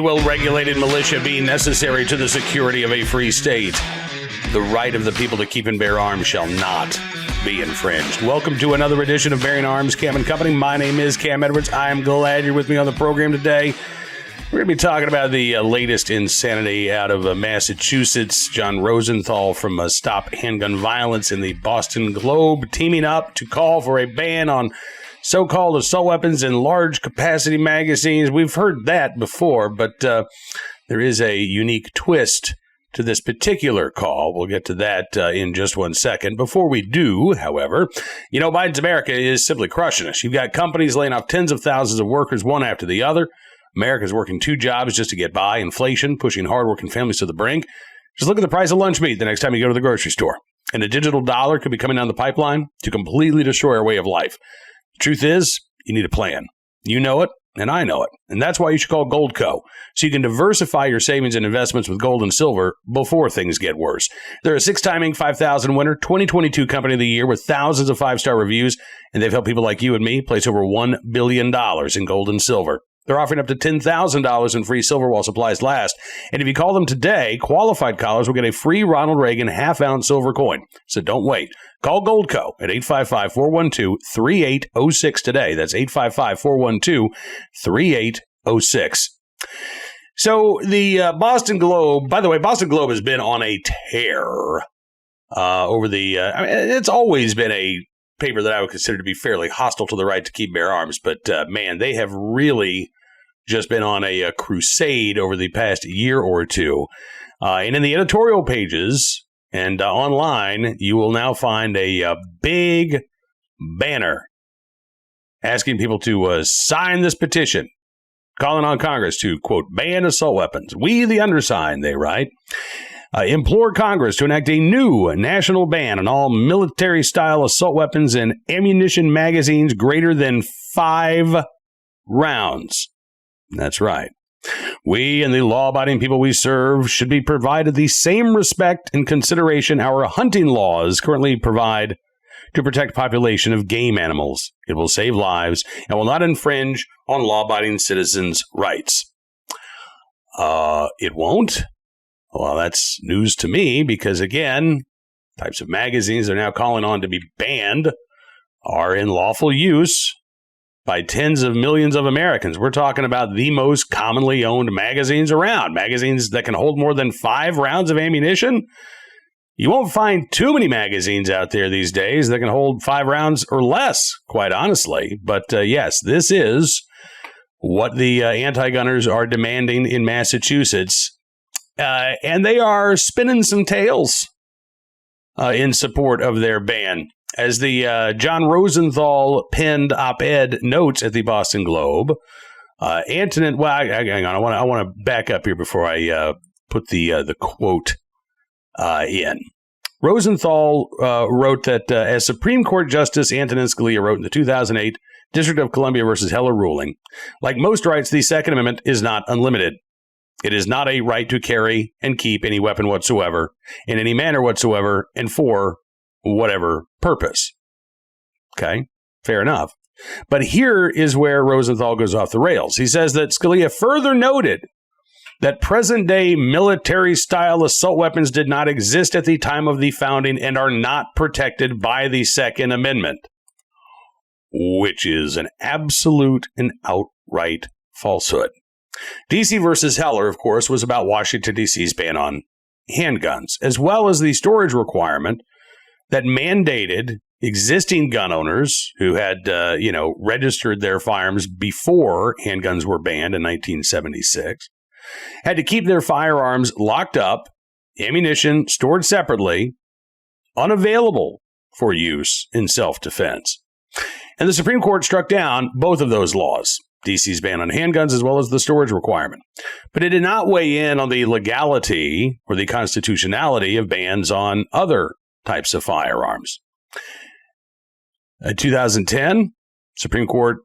Why will regulated militia be necessary to the security of a free state? The right of the people to keep and bear arms shall not be infringed. Welcome to another edition of Bearing Arms, Cam & Company. My name is Cam Edwards. I am glad you're with me on the program today. We're going to be talking about the latest insanity out of Massachusetts. John Rosenthal from Stop Handgun Violence in the Boston Globe teaming up to call for a ban on so-called assault weapons in large capacity magazines. We've heard that before, but there is a unique twist to this particular call. We'll get to that in just 1 second. Before we do, however, Biden's America is simply crushing us. You've got companies laying off tens of thousands of workers, one after the other. America's working two jobs just to get by. Inflation pushing hardworking families to the brink. Just look at the price of lunch meat the next time you go to the grocery store. And a digital dollar could be coming down the pipeline to completely destroy our way of life. The truth is, you need a plan. You know it, and I know it. And that's why you should call Goldco, so you can diversify your savings and investments with gold and silver before things get worse. They're a six-time Inc. 5000 winner, 2022 Company of the Year with thousands of five-star reviews, and they've helped people like you and me place over $1 billion in gold and silver. They're offering up to $10,000 in free silver while supplies last. And if you call them today, qualified callers will get a free Ronald Reagan half-ounce silver coin. So don't wait. Call Goldco at 855-412-3806 today. That's 855-412-3806. So the Boston Globe, by the way, Boston Globe has been on a tear over the, it's always been a paper that I would consider to be fairly hostile to the right to keep bear arms. But man, they have really just been on a crusade over the past year or two. And in the editorial pages and online, you will now find a big banner asking people to sign this petition, calling on Congress to, quote, ban assault weapons. We, the undersigned, they write, implore Congress to enact a new national ban on all military-style assault weapons and ammunition magazines greater than 5 rounds. That's right. We and the law-abiding people we serve should be provided the same respect and consideration our hunting laws currently provide to protect population of game animals. It will save lives and will not infringe on law-abiding citizens' rights. It won't? Well, that's news to me because, again, types of magazines they're now calling on to be banned are in lawful use by tens of millions of Americans. We're talking about the most commonly owned magazines around, magazines that can hold more than 5 rounds of ammunition. You won't find too many magazines out there these days that can hold 5 rounds or less, quite honestly. But yes, this is what the anti-gunners are demanding in Massachusetts. And they are spinning some tales in support of their ban. As the John Rosenthal penned op-ed notes at the Boston Globe, Antonin, well, hang on, I want to back up here before I put the quote in. Rosenthal wrote that as Supreme Court Justice Antonin Scalia wrote in the 2008 District of Columbia versus Heller ruling, like most rights, the Second Amendment is not unlimited. It is not a right to carry and keep any weapon whatsoever, in any manner whatsoever, and for whatever purpose. Okay, fair enough. But here is where Rosenthal goes off the rails. He says that Scalia further noted that present-day military-style assault weapons did not exist at the time of the founding and are not protected by the Second Amendment, which is an absolute and outright falsehood. D.C. versus Heller, of course, was about Washington, D.C.'s ban on handguns, as well as the storage requirement that mandated existing gun owners who had, registered their firearms before handguns were banned in 1976, had to keep their firearms locked up, ammunition stored separately, unavailable for use in self-defense. And the Supreme Court struck down both of those laws. D.C.'s ban on handguns as well as the storage requirement. But it did not weigh in on the legality or the constitutionality of bans on other types of firearms. In 2010, Supreme Court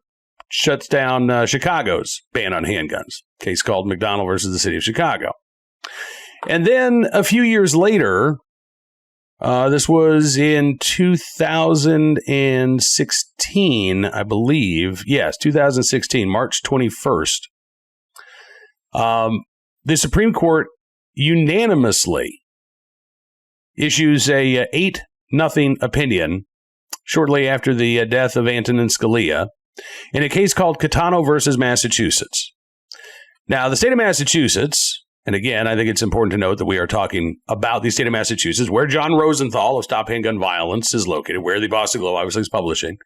shuts down Chicago's ban on handguns, case called McDonald versus the city of Chicago. And then a few years later, this was in 2016, I believe. Yes, 2016, March 21st. The Supreme Court unanimously issues a 8-0 opinion shortly after the death of Antonin Scalia in a case called Katano versus Massachusetts. Now, the state of Massachusetts, and again, I think it's important to note that we are talking about the state of Massachusetts, where John Rosenthal of Stop Handgun Violence is located, where the Boston Globe obviously is publishing.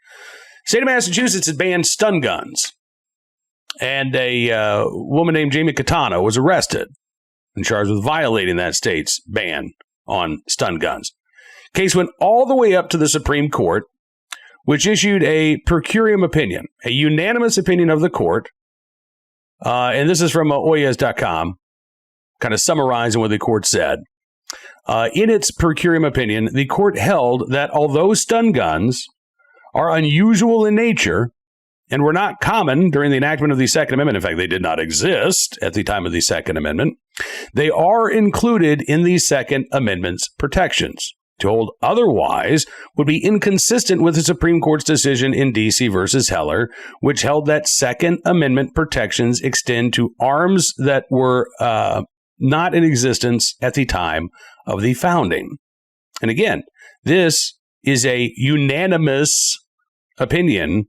State of Massachusetts has banned stun guns. And a woman named Jamie Katano was arrested and charged with violating that state's ban on stun guns. Case went all the way up to the Supreme Court, which issued a per curiam opinion, a unanimous opinion of the court. And this is from oyas.com, kind of summarizing what the court said. In its per curiam opinion, the court held that although stun guns are unusual in nature and were not common during the enactment of the Second Amendment, in fact, they did not exist at the time of the Second Amendment, they are included in the Second Amendment's protections. To hold otherwise would be inconsistent with the Supreme Court's decision in D.C. versus Heller, which held that Second Amendment protections extend to arms that were not in existence at the time of the founding. And again, this is a unanimous opinion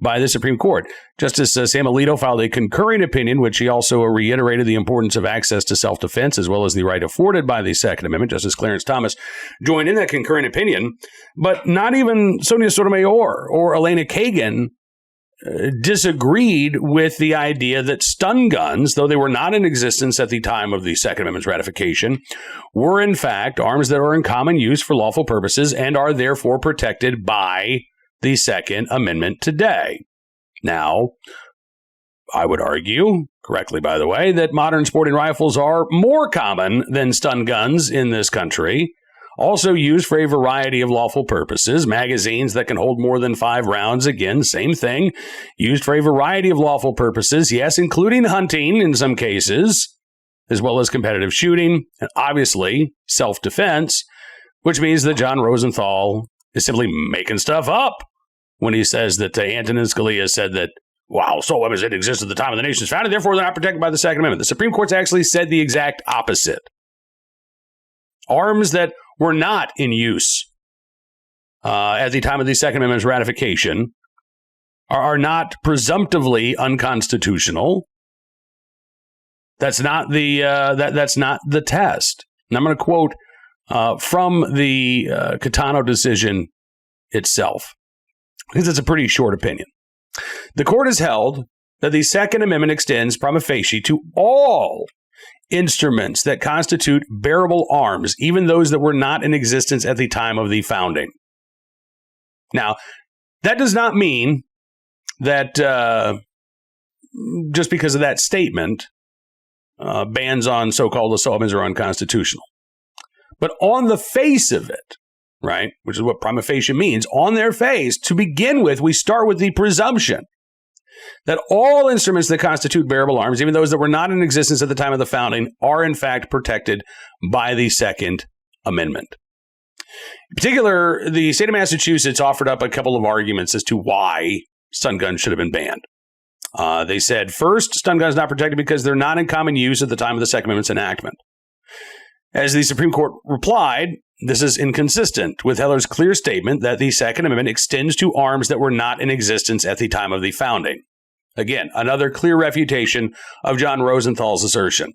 by the Supreme Court. Justice Sam Alito filed a concurring opinion, which he also reiterated the importance of access to self-defense as well as the right afforded by the Second Amendment. Justice Clarence Thomas joined in that concurring opinion, but not even Sonia Sotomayor or Elena Kagan disagreed with the idea that stun guns, though they were not in existence at the time of the Second Amendment's ratification, were in fact arms that are in common use for lawful purposes and are therefore protected by the Second Amendment today. Now, I would argue, correctly by the way, that modern sporting rifles are more common than stun guns in this country, also used for a variety of lawful purposes. Magazines that can hold more than 5 rounds, again, same thing, used for a variety of lawful purposes, yes, including hunting in some cases, as well as competitive shooting, and obviously self-defense, which means that John Rosenthal is simply making stuff up when he says that Antonin Scalia said that, wow, assault weapons didn't exist at the time of the nation's founding, therefore they're not protected by the Second Amendment. The Supreme Court's actually said the exact opposite. Arms that were not in use at the time of the Second Amendment's ratification are not presumptively unconstitutional. That's not the that's not the test. And I'm going to quote from the Katano decision itself, because it's a pretty short opinion. The court has held that the Second Amendment extends prima facie to all instruments that constitute bearable arms, even those that were not in existence at the time of the founding. Now, that does not mean that just because of that statement, bans on so-called assault weapons are unconstitutional. But on the face of it, right, which is what prima facie means, on their face, to begin with, we start with the presumption that all instruments that constitute bearable arms, even those that were not in existence at the time of the founding, are in fact protected by the Second Amendment. In particular, the state of Massachusetts offered up a couple of arguments as to why stun guns should have been banned. They said, first, stun guns not protected because they're not in common use at the time of the Second Amendment's enactment. As the Supreme Court replied, this is inconsistent with Heller's clear statement that the Second Amendment extends to arms that were not in existence at the time of the founding. Again, another clear refutation of John Rosenthal's assertion.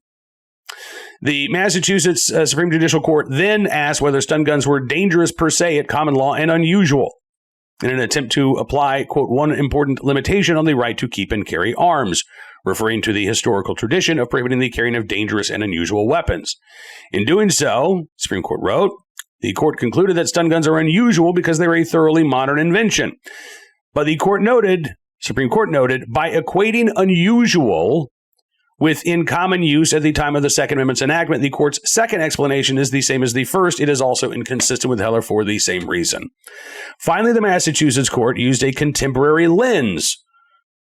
The Massachusetts Supreme Judicial Court then asked whether stun guns were dangerous per se at common law and unusual in an attempt to apply, quote, one important limitation on the right to keep and carry arms, referring to the historical tradition of prohibiting the carrying of dangerous and unusual weapons. In doing so, Supreme Court wrote, the court concluded that stun guns are unusual because they were a thoroughly modern invention. But the Supreme Court noted, by equating unusual with in common use at the time of the Second Amendment's enactment, the court's second explanation is the same as the first. It is also inconsistent with Heller for the same reason. Finally, the Massachusetts court used a contemporary lens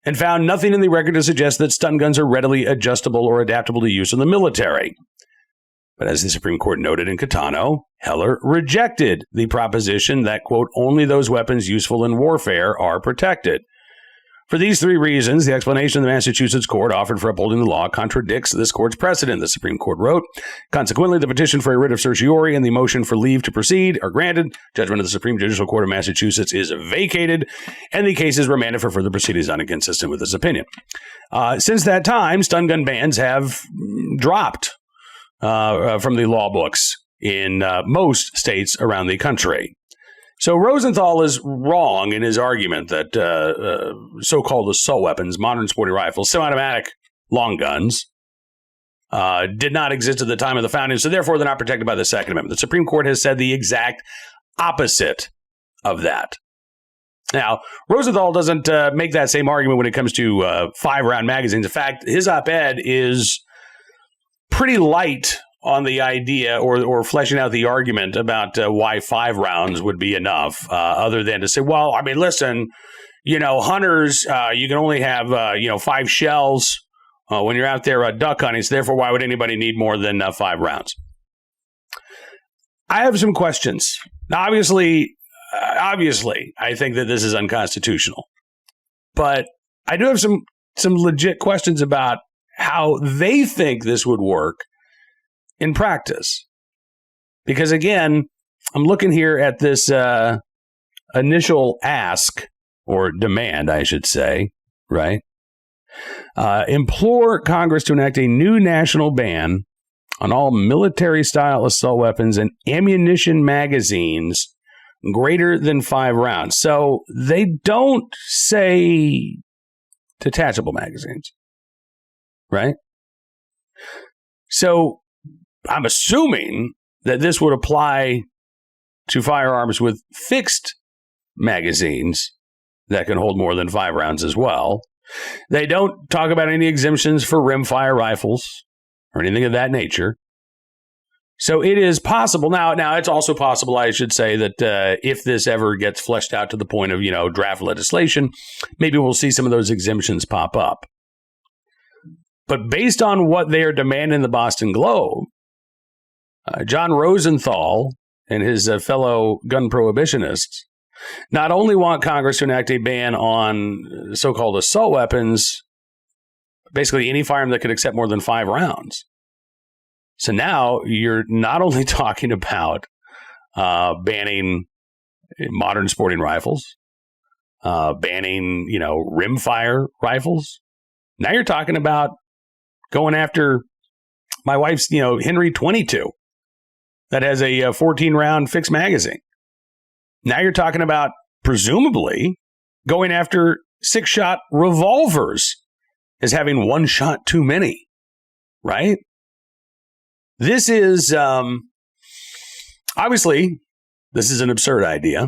and found nothing in the record to suggest that stun guns are readily adjustable or adaptable to use in the military. But as the Supreme Court noted in Katano, Heller rejected the proposition that, quote, only those weapons useful in warfare are protected. For these three reasons, the explanation the Massachusetts court offered for upholding the law contradicts this court's precedent, the Supreme Court wrote. Consequently, the petition for a writ of certiorari and the motion for leave to proceed are granted. Judgment of the Supreme Judicial Court of Massachusetts is vacated, and the case is remanded for further proceedings inconsistent with this opinion. Since that time, stun gun bans have dropped from the law books in most states around the country. So Rosenthal is wrong in his argument that so-called assault weapons, modern sporting rifles, semi-automatic long guns, did not exist at the time of the founding, so therefore they're not protected by the Second Amendment. The Supreme Court has said the exact opposite of that. Now, Rosenthal doesn't make that same argument when it comes to 5-round magazines. In fact, his op-ed is pretty light on the idea or fleshing out the argument about why 5 rounds would be enough, other than to say, well, I mean, listen, hunters, you can only have, 5 shells when you're out there duck hunting, so therefore why would anybody need more than 5 rounds? I have some questions. Now, obviously, I think that this is unconstitutional, but I do have some legit questions about how they think this would work in practice. Because again, I'm looking here at this initial ask, or demand, I should say, right? Implore Congress to enact a new national ban on all military-style assault weapons and ammunition magazines greater than 5 rounds. So they don't say detachable magazines, right? So I'm assuming that this would apply to firearms with fixed magazines that can hold more than 5 rounds as well. They don't talk about any exemptions for rimfire rifles or anything of that nature. So it is possible. Now it's also possible, I should say, that if this ever gets fleshed out to the point of, draft legislation, maybe we'll see some of those exemptions pop up. But based on what they are demanding in the Boston Globe, John Rosenthal and his fellow gun prohibitionists not only want Congress to enact a ban on so-called assault weapons, basically any firearm that could accept more than 5 rounds. So now you're not only talking about banning modern sporting rifles, banning, rimfire rifles. Now you're talking about going after my wife's, Henry 22 that has a 14-round fixed magazine. Now you're talking about, presumably, going after 6-shot revolvers as having 1 shot too many, right? This is, obviously, this is an absurd idea.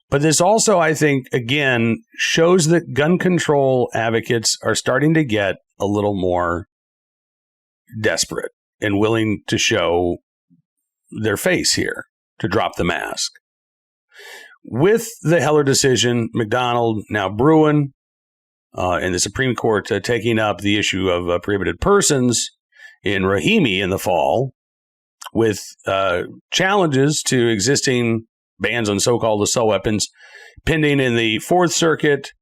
But this also, I think, again, shows that gun control advocates are starting to get a little more desperate and willing to show their face here, to drop the mask. With the Heller decision, McDonald, now Bruin, and the Supreme Court taking up the issue of prohibited persons in Rahimi in the fall, with challenges to existing bans on so-called assault weapons pending in the 4th Circuit,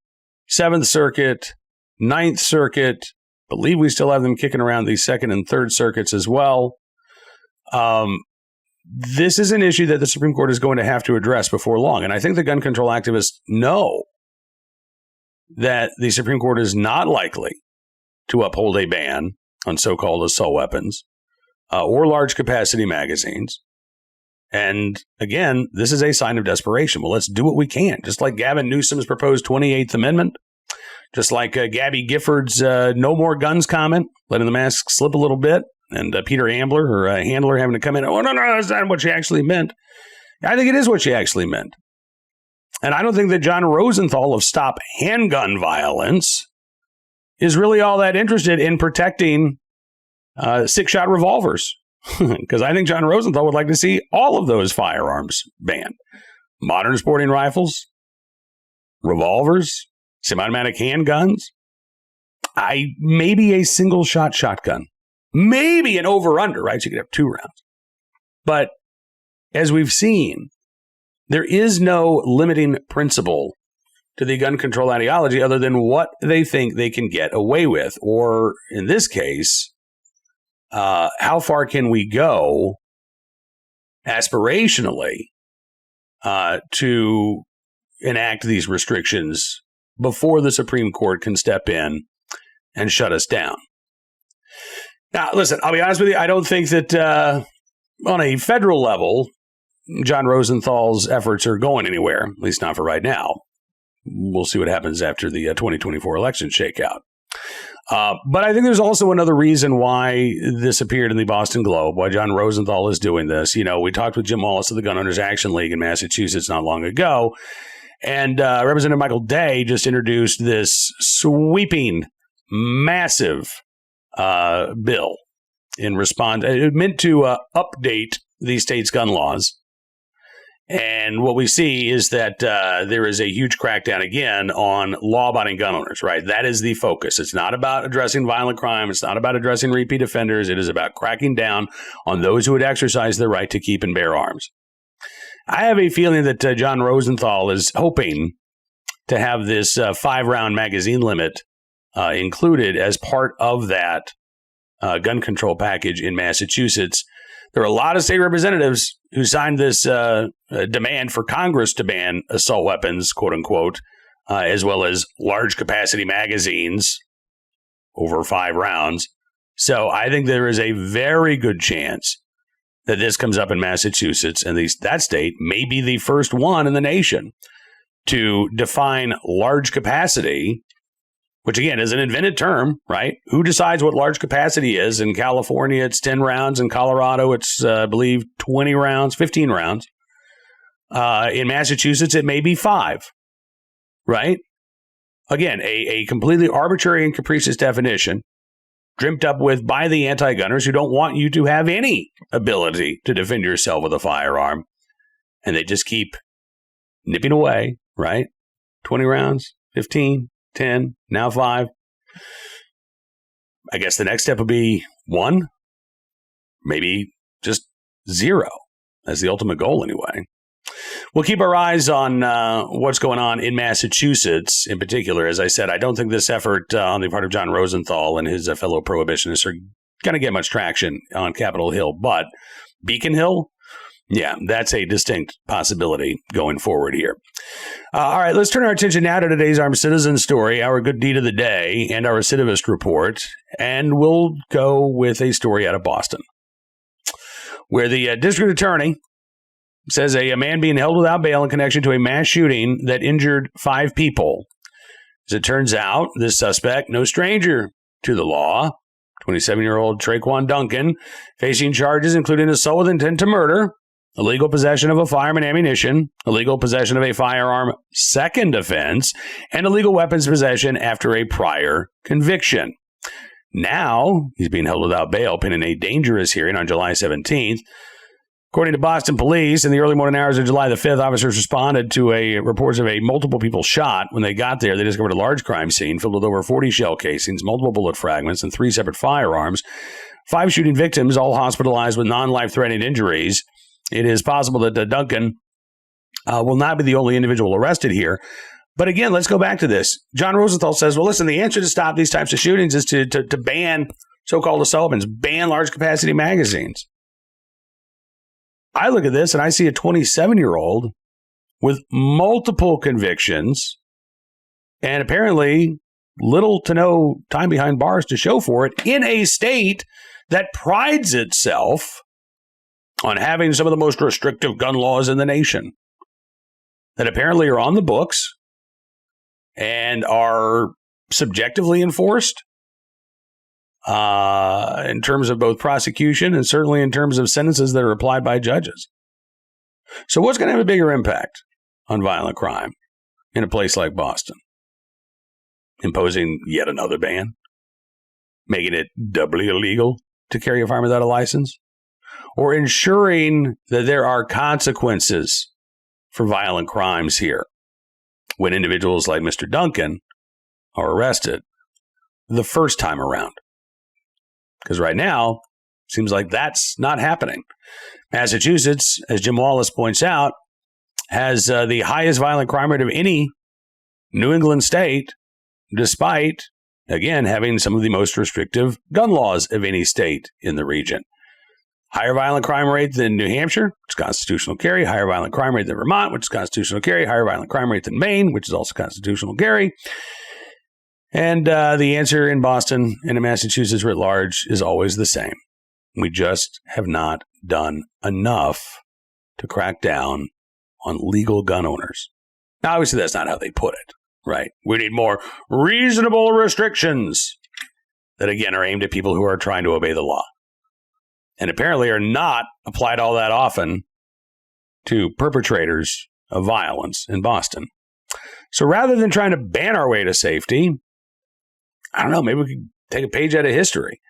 7th Circuit, 9th Circuit. I believe we still have them kicking around the 2nd and 3rd Circuits as well. This is an issue that the Supreme Court is going to have to address before long. And I think the gun control activists know that the Supreme Court is not likely to uphold a ban on so-called assault weapons or large capacity magazines. And again, this is a sign of desperation. Well, let's do what we can. Just like Gavin Newsom's proposed 28th Amendment, just like Gabby Gifford's no more guns comment, letting the mask slip a little bit, and Peter Ambler, her handler, having to come in, oh, no, that's not what she actually meant. I think it is what she actually meant. And I don't think that John Rosenthal of Stop Handgun Violence is really all that interested in protecting 6-shot revolvers. Because I think John Rosenthal would like to see all of those firearms banned. Modern sporting rifles, revolvers, semi-automatic handguns, maybe a single-shot shotgun. Maybe an over-under, right? So you could have 2 rounds. But as we've seen, there is no limiting principle to the gun control ideology other than what they think they can get away with. Or in this case, how far can we go aspirationally to enact these restrictions before the Supreme Court can step in and shut us down? Now, listen, I'll be honest with you. I don't think that on a federal level, John Rosenthal's efforts are going anywhere, at least not for right now. We'll see what happens after the 2024 election shakeout. But I think there's also another reason why this appeared in the Boston Globe, why John Rosenthal is doing this. You know, we talked with Jim Wallace of the Gun Owners Action League in Massachusetts not long ago, and Representative Michael Day just introduced this sweeping, massive bill in response. It meant to update the state's gun laws. And what we see is that there is a huge crackdown again on law-abiding gun owners, right? That is the focus. It's not about addressing violent crime. It's not about addressing repeat offenders. It is about cracking down on those who would exercise their right to keep and bear arms. I have a feeling that John Rosenthal is hoping to have this 5-round magazine limit included as part of that gun control package in Massachusetts. There are a lot of state representatives who signed this demand for Congress to ban assault weapons, quote unquote, as well as large capacity magazines over 5 rounds. So I think there is a very good chance that this comes up in Massachusetts, and that state may be the first one in the nation to define large capacity, which, again, is an invented term, right? Who decides what large capacity is? In California, it's 10 rounds. In Colorado, it's, I believe, 20 rounds, 15 rounds. In Massachusetts, it may be 5, right? Again, a completely arbitrary and capricious definition dreamt up with by the anti-gunners who don't want you to have any ability to defend yourself with a firearm. And they just keep nipping away, right? 20 rounds, 15, 10, now 5. I guess the next step would be 1, maybe just 0 as the ultimate goal anyway. We'll keep our eyes on what's going on in Massachusetts in particular. As I said, I don't think this effort on the part of John Rosenthal and his fellow prohibitionists are going to get much traction on Capitol Hill. But Beacon Hill, yeah, that's a distinct possibility going forward here. All right, let's turn our attention now to today's Armed Citizen story, our good deed of the day, and our recidivist report. And we'll go with a story out of Boston, where the district attorney says a man being held without bail in connection to a mass shooting that injured 5 people. As it turns out, this suspect, no stranger to the law, 27-year-old Traquan Duncan, facing charges including assault with intent to murder, illegal possession of a firearm and ammunition, illegal possession of a firearm, second offense, and illegal weapons possession after a prior conviction. Now, he's being held without bail pending a dangerous hearing on July 17th. According to Boston police, in the early morning hours of July the 5th, officers responded to reports of multiple people shot. When they got there, they discovered a large crime scene filled with over 40 shell casings, multiple bullet fragments, and 3 separate firearms. 5 shooting victims, all hospitalized with non-life-threatening injuries. It is possible that Duncan will not be the only individual arrested here. But again, let's go back to this. John Rosenthal says, well, listen, the answer to stop these types of shootings is to ban so-called assault weapons, ban large-capacity magazines. I look at this and I see a 27-year-old with multiple convictions and apparently little to no time behind bars to show for it in a state that prides itself on having some of the most restrictive gun laws in the nation that apparently are on the books and are subjectively enforced in terms of both prosecution and certainly in terms of sentences that are applied by judges. So what's going to have a bigger impact on violent crime in a place like Boston? Imposing yet another ban? Making it doubly illegal to carry a firearm without a license? Or ensuring that there are consequences for violent crimes here when individuals like Mr. Duncan are arrested the first time around? Because right now, it seems like that's not happening. Massachusetts, as Jim Wallace points out, has the highest violent crime rate of any New England state, despite, again, having some of the most restrictive gun laws of any state in the region. Higher violent crime rate than New Hampshire, which is constitutional carry. Higher violent crime rate than Vermont, which is constitutional carry. Higher violent crime rate than Maine, which is also constitutional carry. And the answer in Boston and in Massachusetts writ large is always the same. We just have not done enough to crack down on legal gun owners. Now, obviously, that's not how they put it, right? We need more reasonable restrictions that, again, are aimed at people who are trying to obey the law. And apparently are not applied all that often to perpetrators of violence in Boston. So rather than trying to ban our way to safety, I don't know, maybe we could take a page out of history.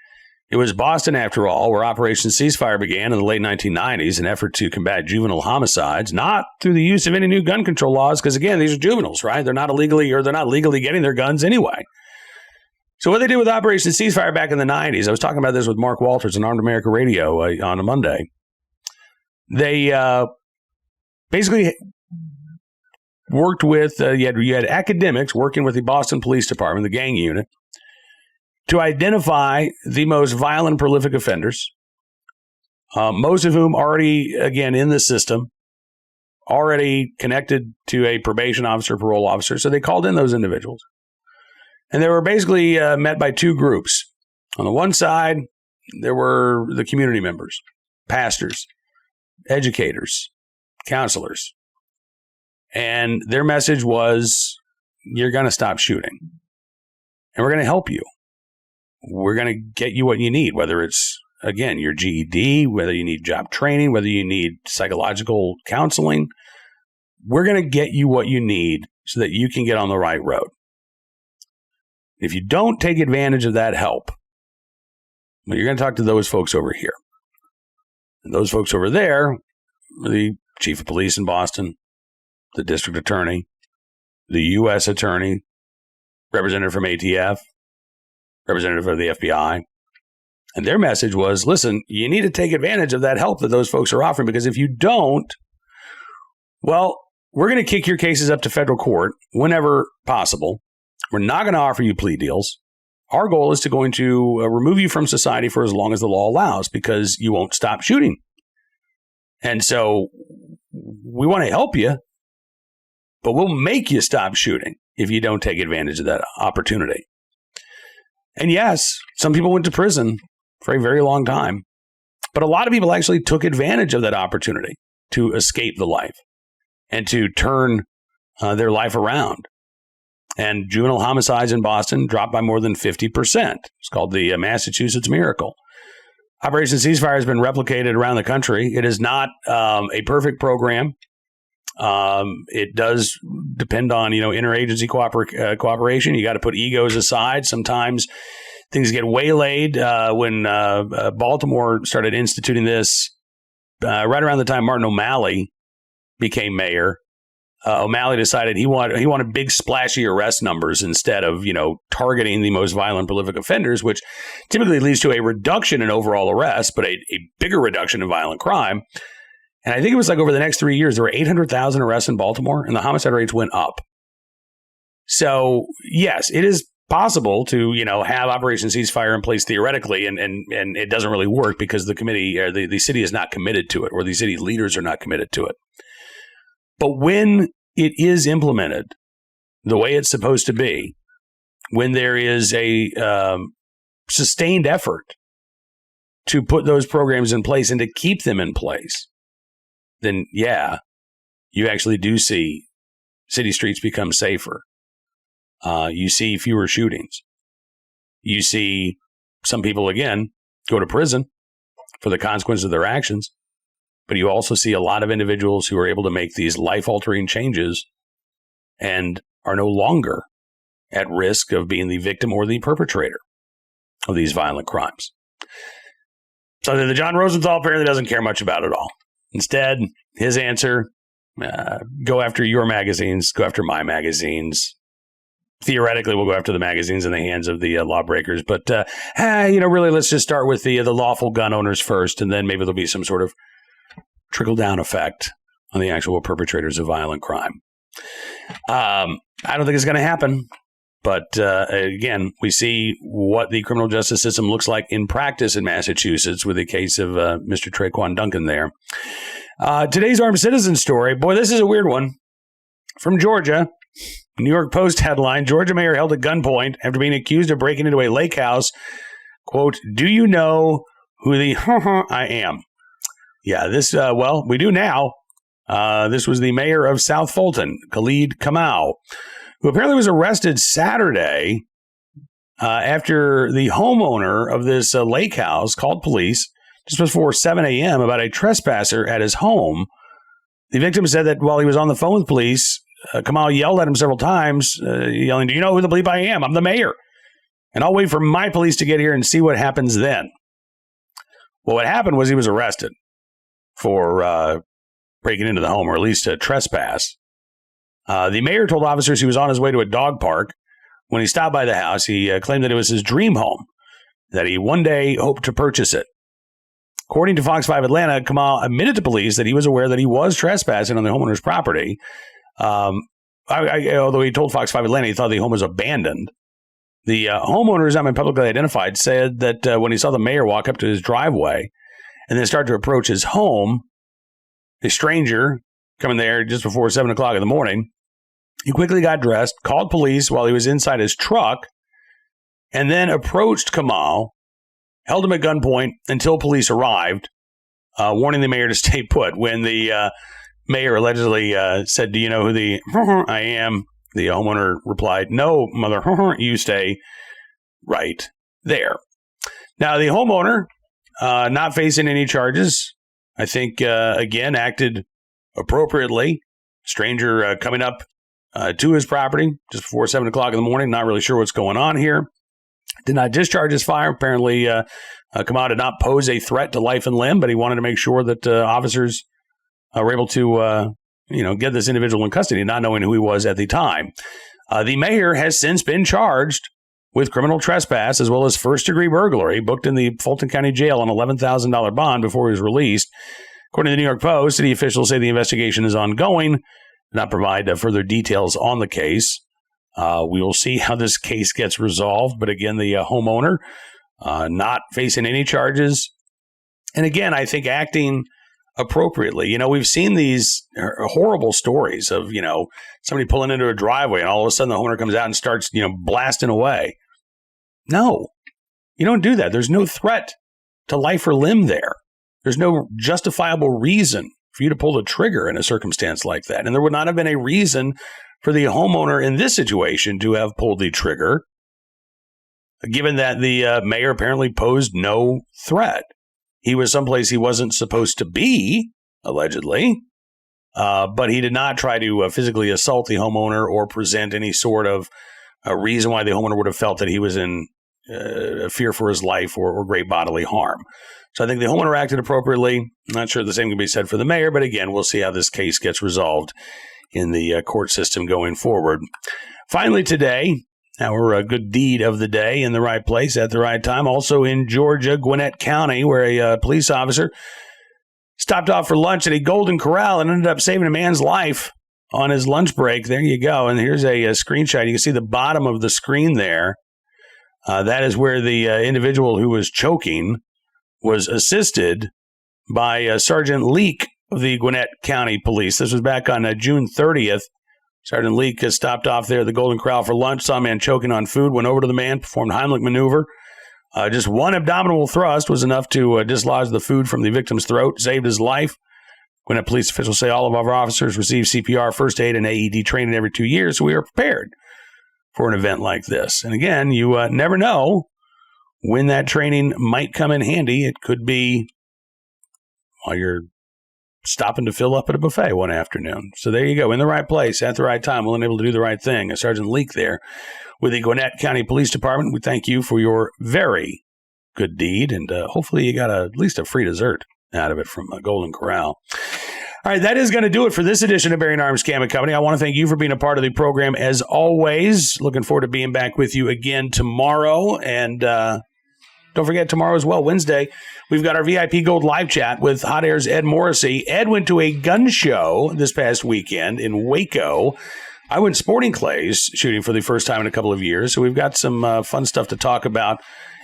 It was Boston, after all, where Operation Ceasefire began in the late 1990s, an effort to combat juvenile homicides, not through the use of any new gun control laws, because again, these are juveniles, right? They're not legally getting their guns anyway. So what they did with Operation Ceasefire back in the 90s, I was talking about this with Mark Walters on Armed America Radio on a Monday. They basically worked with, you had academics working with the Boston Police Department, the gang unit, to identify the most violent, prolific offenders, most of whom already, again, in the system, already connected to a probation officer, parole officer. So they called in those individuals. And they were basically met by two groups. On the one side, there were the community members, pastors, educators, counselors. And their message was, you're going to stop shooting. And we're going to help you. We're going to get you what you need, whether it's, again, your GED, whether you need job training, whether you need psychological counseling. We're going to get you what you need so that you can get on the right road. If you don't take advantage of that help, well, you're going to talk to those folks over here. And those folks over there are the chief of police in Boston, the district attorney, the U.S. attorney, representative from ATF, representative of the FBI. And their message was, listen, you need to take advantage of that help that those folks are offering, because if you don't, well, we're going to kick your cases up to federal court whenever possible. We're not going to offer you plea deals. Our goal is going to remove you from society for as long as the law allows, because you won't stop shooting. And so we want to help you, but we'll make you stop shooting if you don't take advantage of that opportunity. And yes, some people went to prison for a very long time, but a lot of people actually took advantage of that opportunity to escape the life and to turn their life around. And juvenile homicides in Boston dropped by more than 50%. It's called the Massachusetts Miracle. Operation Ceasefire has been replicated around the country. It is not a perfect program. It does depend on, interagency cooperation. You got to put egos aside. Sometimes things get waylaid. When Baltimore started instituting this, right around the time Martin O'Malley became mayor, O'Malley decided he wanted big splashy arrest numbers instead of, targeting the most violent, prolific offenders, which typically leads to a reduction in overall arrests, but a bigger reduction in violent crime. And I think it was like over the next 3 years, there were 800,000 arrests in Baltimore, and the homicide rates went up. So, yes, it is possible to, have Operation Ceasefire in place theoretically, and it doesn't really work because the committee, or the city is not committed to it, or the city leaders are not committed to it. But when it is implemented the way it's supposed to be, when there is a sustained effort to put those programs in place and to keep them in place, then, yeah, you actually do see city streets become safer. You see fewer shootings. You see some people, again, go to prison for the consequences of their actions. But you also see a lot of individuals who are able to make these life-altering changes and are no longer at risk of being the victim or the perpetrator of these violent crimes. Something that John Rosenthal apparently doesn't care much about at all. Instead, his answer, go after your magazines, go after my magazines. Theoretically, we'll go after the magazines in the hands of the lawbreakers. But, really, let's just start with the lawful gun owners first, and then maybe there'll be some sort of trickle-down effect on the actual perpetrators of violent crime. I don't think it's going to happen. But again, we see what the criminal justice system looks like in practice in Massachusetts with the case of Mr. Traquan Duncan there. Today's armed citizen story. Boy, this is a weird one. From Georgia, New York Post headline, Georgia mayor held at gunpoint after being accused of breaking into a lake house. Quote, do you know who the I am? Yeah, this, we do now. This was the mayor of South Fulton, Khalid Kamau, who apparently was arrested Saturday after the homeowner of this lake house called police just before 7 a.m. about a trespasser at his home. The victim said that while he was on the phone with police, Kamal yelled at him several times, yelling, do you know who the bleep I am? I'm the mayor. And I'll wait for my police to get here and see what happens then. Well, what happened was he was arrested for breaking into the home, or at least a trespass. The mayor told officers he was on his way to a dog park. When he stopped by the house, he claimed that it was his dream home, that he one day hoped to purchase it. According to Fox 5 Atlanta, Kamal admitted to police that he was aware that he was trespassing on the homeowner's property. Although he told Fox 5 Atlanta he thought the home was abandoned. The homeowner, who's not been publicly identified, said that when he saw the mayor walk up to his driveway and then start to approach his home, a stranger coming there just before 7 o'clock in the morning, he quickly got dressed, called police while he was inside his truck, and then approached Kamal, held him at gunpoint until police arrived, warning the mayor to stay put. When the mayor allegedly said, do you know who the I am? The homeowner replied, no, mother, you stay right there. Now, the homeowner, not facing any charges, I think, again, acted appropriately. Stranger coming up to his property just before 7 o'clock in the morning. Not really sure what's going on here. Did not discharge his fire. Apparently, Kamal did not pose a threat to life and limb, but he wanted to make sure that officers were able to, get this individual in custody, not knowing who he was at the time. The mayor has since been charged with criminal trespass as well as first-degree burglary, booked in the Fulton County Jail on $11,000 bond before he was released. According to the New York Post, city officials say the investigation is ongoing, not provide further details on the case. We will see how this case gets resolved. But again, the homeowner not facing any charges. And again, I think acting appropriately. We've seen these horrible stories of, somebody pulling into a driveway and all of a sudden the homeowner comes out and starts, blasting away. No, you don't do that. There's no threat to life or limb there. There's no justifiable reason for you to pull the trigger in a circumstance like that. And there would not have been a reason for the homeowner in this situation to have pulled the trigger, given that the mayor apparently posed no threat. He was someplace he wasn't supposed to be, allegedly, but he did not try to physically assault the homeowner or present any sort of a reason why the homeowner would have felt that he was in fear for his life or great bodily harm. So I think the homeowner acted appropriately. I'm not sure the same can be said for the mayor, but again, we'll see how this case gets resolved in the court system going forward. Finally today, our good deed of the day in the right place at the right time. Also in Georgia, Gwinnett County, where a police officer stopped off for lunch at a Golden Corral and ended up saving a man's life on his lunch break. There you go. And here's a screenshot. You can see the bottom of the screen there. That is where the individual who was choking was assisted by Sergeant Leak of the Gwinnett County Police. This was back on June 30th. Sergeant Leak has stopped off there at the Golden Corral for lunch, saw a man choking on food, went over to the man, performed Heimlich maneuver. Just one abdominal thrust was enough to dislodge the food from the victim's throat, saved his life. Gwinnett police officials say all of our officers receive CPR, first aid, and AED training every 2 years, so we are prepared for an event like this. And again, you never know when that training might come in handy. It could be while you're stopping to fill up at a buffet one afternoon. So there you go, in the right place, at the right time, willing and able to do the right thing. Sergeant Leak there with the Gwinnett County Police Department. We thank you for your very good deed, and hopefully you got at least a free dessert out of it from Golden Corral. All right, that is going to do it for this edition of Bearing Arms Cam & Company. I want to thank you for being a part of the program as always. Looking forward to being back with you again tomorrow. And don't forget tomorrow as well, Wednesday, we've got our VIP Gold live chat with Hot Air's Ed Morrissey. Ed went to a gun show this past weekend in Waco. I went sporting clays shooting for the first time in a couple of years, so we've got some fun stuff to talk about.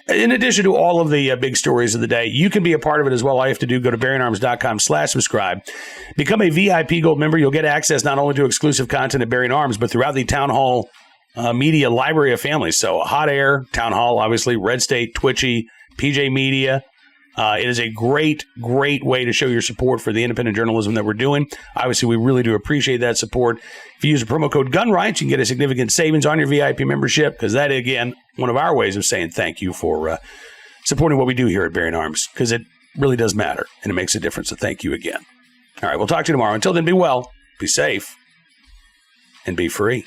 In addition to all of the big stories of the day, you can be a part of it as well. All you have to do, go to BearingArms.com/subscribe. Become a VIP Gold member. You'll get access not only to exclusive content at Bearing Arms, but throughout the Town Hall media library of families. So Hot Air, Town Hall, obviously, Red State, Twitchy, PJ Media. It is a great, great way to show your support for the independent journalism that we're doing. Obviously, we really do appreciate that support. If you use the promo code GUNRIGHTS, you can get a significant savings on your VIP membership, because that, again, one of our ways of saying thank you for supporting what we do here at Bearing Arms, because it really does matter, and it makes a difference. So thank you again. All right, we'll talk to you tomorrow. Until then, be well, be safe, and be free.